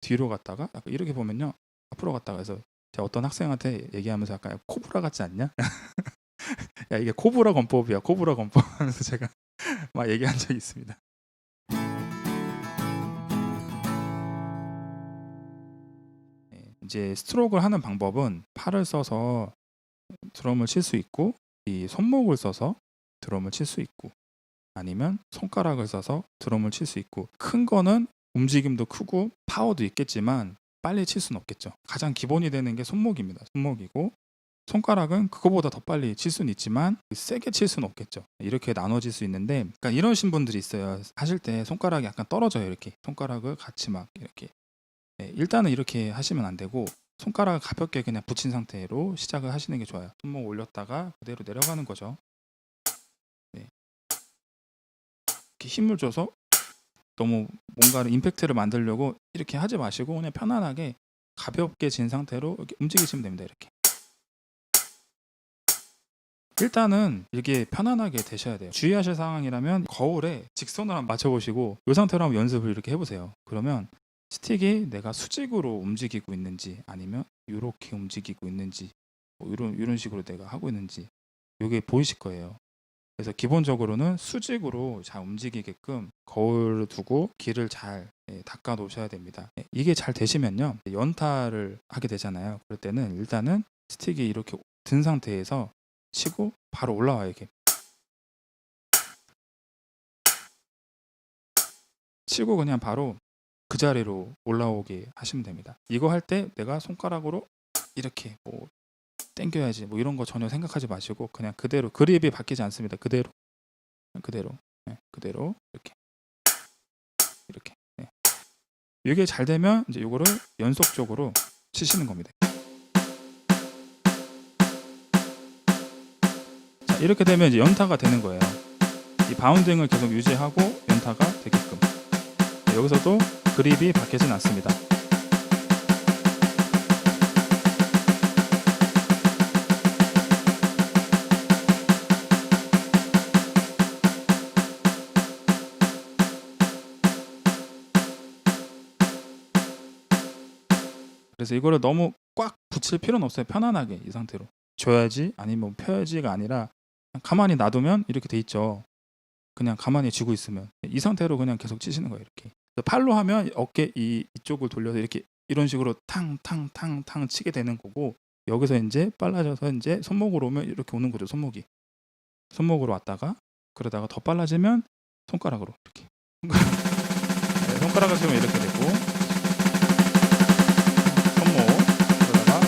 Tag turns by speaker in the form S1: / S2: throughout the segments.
S1: 뒤로 갔다가 약간 이렇게 보면요. 앞으로 갔다가 해서 제가 어떤 학생한테 얘기하면서 약간 코브라 같지 않냐? 야 이게 코브라 권법이야. 코브라 권법 하면서 제가 막 얘기한 적이 있습니다. 네, 이제 스트로크를 하는 방법은 팔을 써서 드럼을 칠 수 있고 이 손목을 써서 드럼을 칠 수 있고 아니면 손가락을 써서 드럼을 칠 수 있고 큰 거는 움직임도 크고 파워도 있겠지만 빨리 칠 수는 없겠죠. 가장 기본이 되는 게 손목입니다. 손목이고 손가락은 그거보다 더 빨리 칠 수는 있지만 세게 칠 수는 없겠죠. 이렇게 나눠질 수 있는데 그러니까 이러신 분들이 있어요. 하실 때 손가락이 약간 떨어져요. 이렇게 손가락을 같이 막 이렇게 일단은 이렇게 하시면 안 되고 손가락을 가볍게 그냥 붙인 상태로 시작을 하시는 게 좋아요. 손목 올렸다가 그대로 내려가는 거죠. 네. 이렇게 힘을 줘서 너무 뭔가를 임팩트를 만들려고 이렇게 하지 마시고 그냥 편안하게 가볍게 진 상태로 이렇게 움직이시면 됩니다. 이렇게. 일단은 이게 편안하게 되셔야 돼요. 주의하실 상황이라면 거울에 직선을 한번 맞춰보시고 이 상태로 한번 연습을 이렇게 해보세요. 그러면 스틱이 내가 수직으로 움직이고 있는지 아니면 이렇게 움직이고 있는지 뭐 이런 식으로 내가 하고 있는지 이게 보이실 거예요. 그래서 기본적으로는 수직으로 잘 움직이게끔 거울을 두고 길을 잘 닦아 놓으셔야 됩니다. 이게 잘 되시면요 연타를 하게 되잖아요. 그럴 때는 일단은 스틱이 이렇게 든 상태에서 치고 바로 올라와요. 이게 치고 그냥 바로 그 자리로 올라오게 하시면 됩니다. 이거 할 때 내가 손가락으로 이렇게 뭐 당겨야지 뭐 이런 거 전혀 생각하지 마시고 그냥 그대로 그립이 바뀌지 않습니다. 그대로 네, 그대로 이렇게 네. 이게 잘 되면 이제 이거를 연속적으로 치시는 겁니다. 자, 이렇게 되면 이제 연타가 되는 거예요. 이 바운딩을 계속 유지하고 연타가 되게끔. 여기서도 그립이 바뀌진 않습니다. 그래서 이거를 너무 꽉 붙일 필요는 없어요. 편안하게 이 상태로 줘야지 아니면 펴야지가 아니라 그냥 가만히 놔두면 이렇게 돼 있죠. 그냥 가만히 쥐고 있으면 이 상태로 그냥 계속 치시는 거예요. 이렇게 팔로 하면 어깨 이쪽을 돌려서 이렇게 이런 식으로 탕탕탕탕 치게 되는 거고 여기서 이제 빨라져서 이제 손목으로 오면 이렇게 오는 거죠. 손목으로 왔다가 그러다가 더 빨라지면 손가락으로 이렇게 네, 손가락을 치면 이렇게 되고 손목 그러다가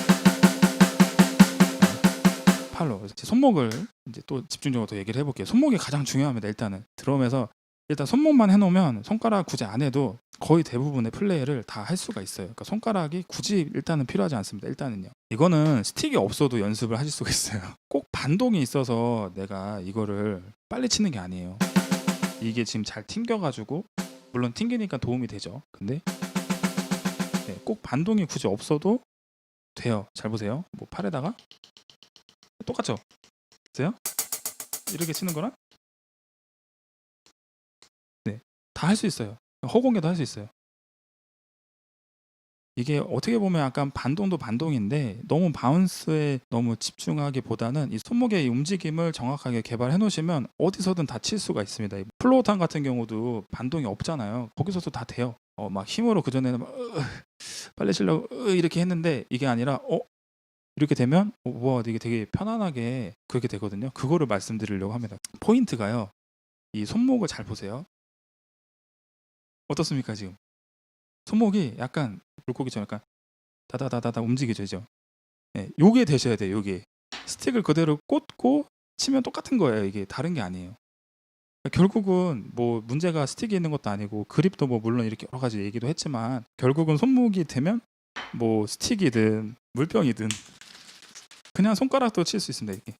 S1: 팔로 그래서 손목을 이제 또 집중적으로 더 얘기를 해볼게요. 손목이 가장 중요합니다. 일단은 드럼에서 일단 손목만 해놓으면 손가락 굳이 안 해도 거의 대부분의 플레이를 다 할 수가 있어요. 그러니까 손가락이 굳이 일단은 필요하지 않습니다. 일단은요. 이거는 스틱이 없어도 연습을 하실 수가 있어요. 꼭 반동이 있어서 내가 이거를 빨리 치는 게 아니에요. 이게 지금 잘 튕겨가지고 물론 튕기니까 도움이 되죠. 근데 네, 꼭 반동이 굳이 없어도 돼요. 잘 보세요. 뭐 팔에다가 똑같죠? 보세요. 이렇게 치는 거랑 네, 다 할 수 있어요. 허공에도 할 수 있어요. 이게 어떻게 보면 약간 반동도 반동인데 너무 바운스에 너무 집중하기보다는 이 손목의 이 움직임을 정확하게 개발해 놓으시면 어디서든 다 칠 수가 있습니다. 이 플로우탄 같은 경우도 반동이 없잖아요. 거기서도 다 돼요. 막 힘으로 그전에는 막 빨리 치려고 이렇게 했는데 이게 아니라 이렇게 되면 와 이게 되게 편안하게 그렇게 되거든요. 그거를 말씀드리려고 합니다. 포인트가요. 이 손목을 잘 보세요. 어떻습니까 지금? 손목이 약간 물고기처럼 약간 다다다다다 움직여지죠. 네, 요게 되셔야 돼요. 요게 스틱을 그대로 꽂고 치면 똑같은 거예요. 이게 다른 게 아니에요. 그러니까 결국은 뭐 문제가 스틱이 있는 것도 아니고 그립도 뭐 물론 이렇게 여러 가지 얘기도 했지만 결국은 손목이 되면 뭐 스틱이든 물병이든 그냥 손가락도 칠 수 있습니다. 이렇게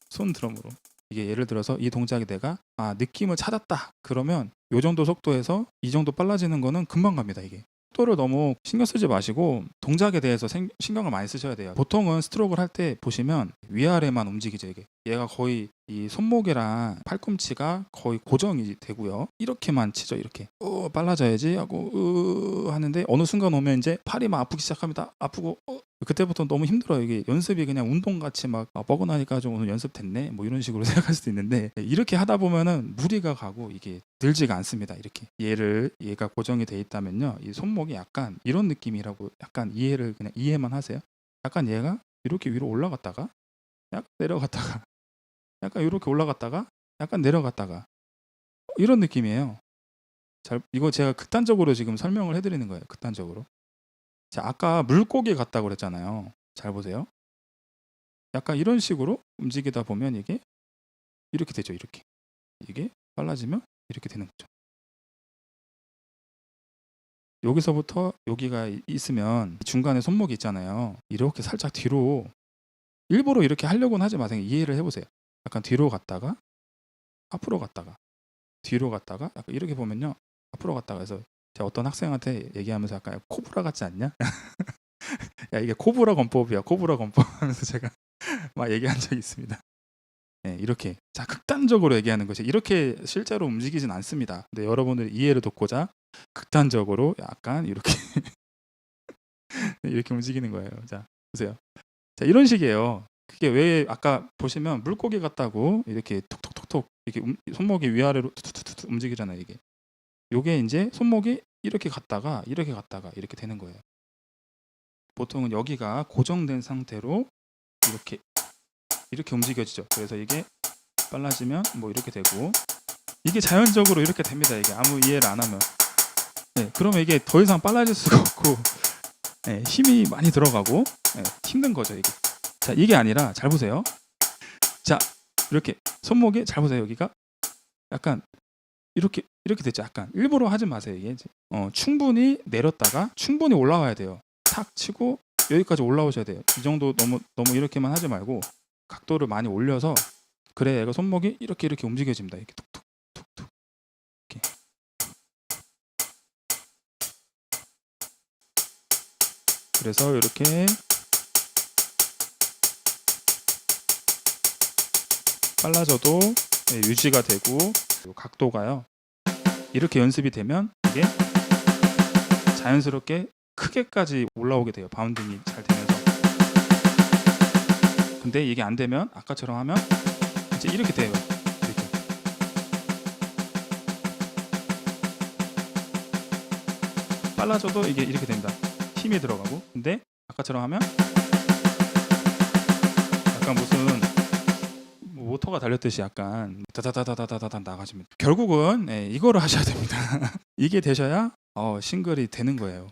S1: 손 드럼으로. 이게 예를 들어서 이 동작이 내가 느낌을 찾았다. 그러면 요 정도 속도에서 이 정도 빨라지는 거는 금방 갑니다. 이게. 속도를 너무 신경 쓰지 마시고 동작에 대해서 신경을 많이 쓰셔야 돼요. 보통은 스트로크를 할 때 보시면 위아래만 움직이죠. 이게 얘가 거의 이 손목이랑 팔꿈치가 거의 고정이 되고요. 이렇게만 치죠. 이렇게 빨라져야지 하고 하는데 어느 순간 오면 이제 팔이 막 아프기 시작합니다. 아프고 그때부터 너무 힘들어요. 이게 연습이 그냥 운동같이 막 뻐근하니까 좀 오늘 연습 됐네 뭐 이런 식으로 생각할 수도 있는데, 이렇게 하다 보면은 무리가 가고 이게 늘지가 않습니다. 이렇게 얘가 고정이 돼 있다면요, 이 손목이 약간 이런 느낌이라고 약간 그냥 이해만 하세요. 약간 얘가 이렇게 위로 올라갔다가 약간 내려갔다가 약간 이렇게 올라갔다가 약간 내려갔다가 이런 느낌이에요. 이거 제가 극단적으로 지금 설명을 해드리는 거예요. 극단적으로. 자, 아까 물고기 같다고 그랬잖아요. 잘 보세요. 약간 이런 식으로 움직이다 보면 이게 이렇게 되죠. 이렇게. 이게 빨라지면 이렇게 되는 거죠. 여기서부터 여기가 있으면 중간에 손목이 있잖아요. 이렇게 살짝 뒤로, 일부러 이렇게 하려고는 하지 마세요. 이해를 해보세요. 약간 뒤로 갔다가 앞으로 갔다가 뒤로 갔다가 약간 이렇게 보면요, 앞으로 갔다가 해서 제가 어떤 학생한테 얘기하면서 약간 코브라 같지 않냐? 야, 이게 코브라 권법이야. 코브라 권법 하면서 제가 막 얘기한 적이 있습니다. 네, 이렇게 자 극단적으로 얘기하는 것이 이렇게 실제로 움직이진 않습니다. 근데 여러분들 이해를 돕고자 극단적으로 약간 이렇게 이렇게 움직이는 거예요. 자, 보세요. 자, 이런 식이에요. 그게 왜 아까 보시면 물고기 같다고 이렇게 톡톡톡톡 이렇게 손목이 위아래로 툭툭툭툭 움직이잖아요. 요게 이제 손목이 이렇게 갔다가 이렇게 갔다가 이렇게 되는 거예요. 보통은 여기가 고정된 상태로 이렇게 움직여지죠. 그래서 이게 빨라지면 뭐 이렇게 되고, 이게 자연적으로 이렇게 됩니다. 이게 아무 이해를 안 하면. 네, 그러면 이게 더 이상 빨라질 수가 없고, 네, 힘이 많이 들어가고, 네, 힘든 거죠. 이게. 자, 이게 아니라 잘 보세요. 자, 이렇게 손목이 잘 보세요. 여기가 약간 이렇게 됐죠. 약간 일부러 하지 마세요. 이게 충분히 내렸다가 충분히 올라와야 돼요. 탁 치고 여기까지 올라오셔야 돼요. 이 정도 너무 이렇게만 하지 말고 각도를 많이 올려서, 그래야 얘가 손목이 이렇게 움직여집니다. 이렇게 툭툭툭툭 이렇게. 그래서 이렇게 빨라져도 유지가 되고, 각도가요 이렇게 연습이 되면 이게 자연스럽게 크게까지 올라오게 돼요. 바운딩이 잘 되면서. 근데 이게 안 되면 아까처럼 하면 이제 이렇게 돼요. 이렇게. 빨라져도 이게 이렇게 됩니다. 힘이 들어가고. 근데 아까처럼 하면 약간 무슨 모터가 달렸듯이 약간 다다다다다다다 나가시면, 결국은 이거를 하셔야 됩니다. 이게 되셔야 싱글이 되는 거예요.